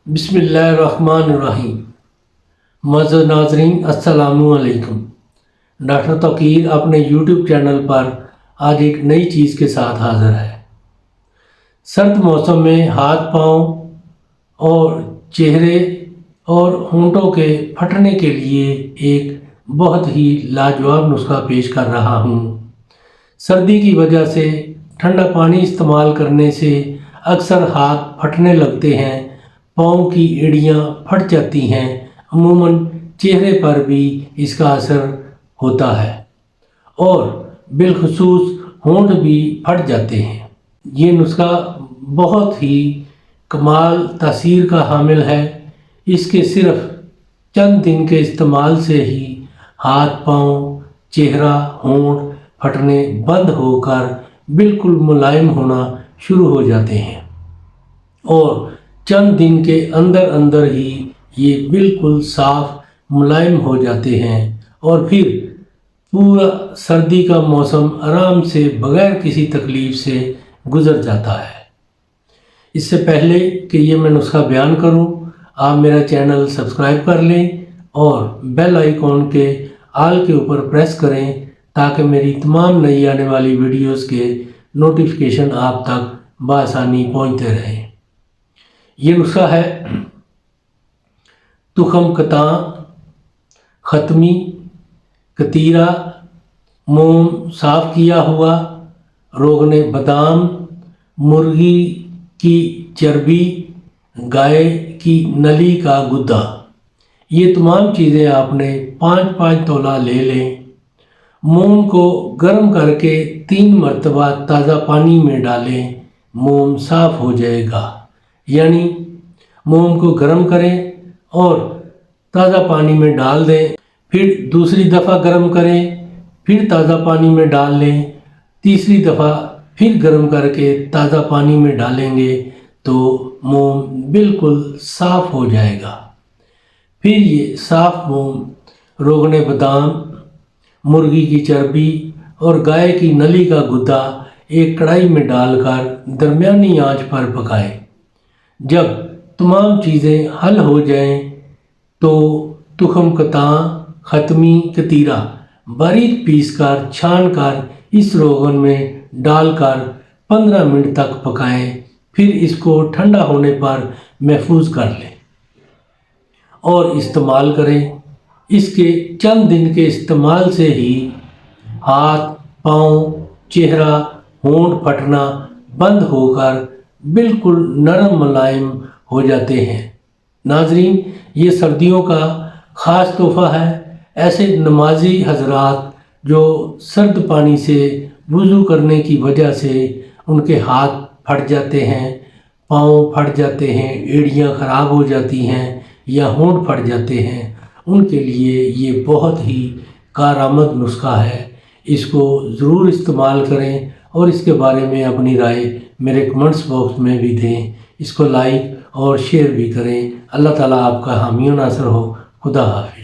बिस्मिल्लाहिर्रहमानिर्रहीम। मौजूद नाज़रीन अस्सलामुअलैकुम। डॉक्टर तौकीर अपने यूट्यूब चैनल पर आज एक नई चीज़ के साथ हाज़िर है। सर्द मौसम में हाथ पाँव और चेहरे और होंठों के फटने के लिए एक बहुत ही लाजवाब नुस्खा पेश कर रहा हूँ। सर्दी की वजह से ठंडा पानी इस्तेमाल करने से अक्सर हाथ फटने लगते हैं, पाँव की एड़ियाँ फट जाती हैं, अमूमन चेहरे पर भी इसका असर होता है और बिलखुसूस होंठ भी फट जाते हैं। ये नुस्खा बहुत ही कमाल तासीर का हामिल है। इसके सिर्फ चंद दिन के इस्तेमाल से ही हाथ पाँव, चेहरा, होंठ फटने बंद होकर बिल्कुल मुलायम होना शुरू हो जाते हैं और चंद दिन के अंदर अंदर ही ये बिल्कुल साफ मुलायम हो जाते हैं और फिर पूरा सर्दी का मौसम आराम से बग़ैर किसी तकलीफ़ से गुज़र जाता है। इससे पहले कि ये मैं नुस्खा बयान करूं, आप मेरा चैनल सब्सक्राइब कर लें और बेल आइकॉन के आल के ऊपर प्रेस करें ताकि मेरी तमाम नई आने वाली वीडियोस के नोटिफिकेशन आप तक बआसानी पहुंचते रहें। ये नुस्खा है तुखम कतां, ख़त्मी, कतीरा, मोम साफ़ किया हुआ, रोगने बादाम, मुर्गी की चर्बी, गाय की नली का गुद्दा। ये तमाम चीज़ें आपने 5-5 तोला ले लें। मोम को गर्म करके 3 मरतबा ताज़ा पानी में डालें, मोम साफ़ हो जाएगा। यानी मोम को गर्म करें और ताज़ा पानी में डाल दें, फिर दूसरी दफ़ा गर्म करें, फिर ताज़ा पानी में डाल लें, तीसरी दफ़ा फिर गर्म करके ताज़ा पानी में डालेंगे तो मोम बिल्कुल साफ़ हो जाएगा। फिर ये साफ़ मोम रोगने बादाम, मुर्गी की चर्बी और गाय की नली का गुद्दा एक कढ़ाई में डालकर दरमियानी आंच पर पकाएं। जब तमाम चीज़ें हल हो जाएं तो तुखम कतां, ख़त्मी, कतीरा बारीक पीसकर छानकर इस रोगन में डालकर 15 मिनट तक पकाएं। फिर इसको ठंडा होने पर महफूज कर लें और इस्तेमाल करें। इसके चंद दिन के इस्तेमाल से ही हाथ, पाँव, चेहरा, होंठ फटना बंद होकर बिल्कुल नरम मुलायम हो जाते हैं। नाजरीन, ये सर्दियों का ख़ास तोहफ़ा है। ऐसे नमाजी हजरात जो सर्द पानी से वुज़ू करने की वजह से उनके हाथ फट जाते हैं, पाँव फट जाते हैं, एड़ियाँ ख़राब हो जाती हैं या होंठ फट जाते हैं, उनके लिए ये बहुत ही कारआमद नुस्खा है। इसको ज़रूर इस्तेमाल करें और इसके बारे में अपनी राय मेरे कमेंट्स बॉक्स में भी दें। इसको लाइक और शेयर भी करें। अल्लाह ताला आपका हामी और नासर हो। खुदा हाफ़िज़।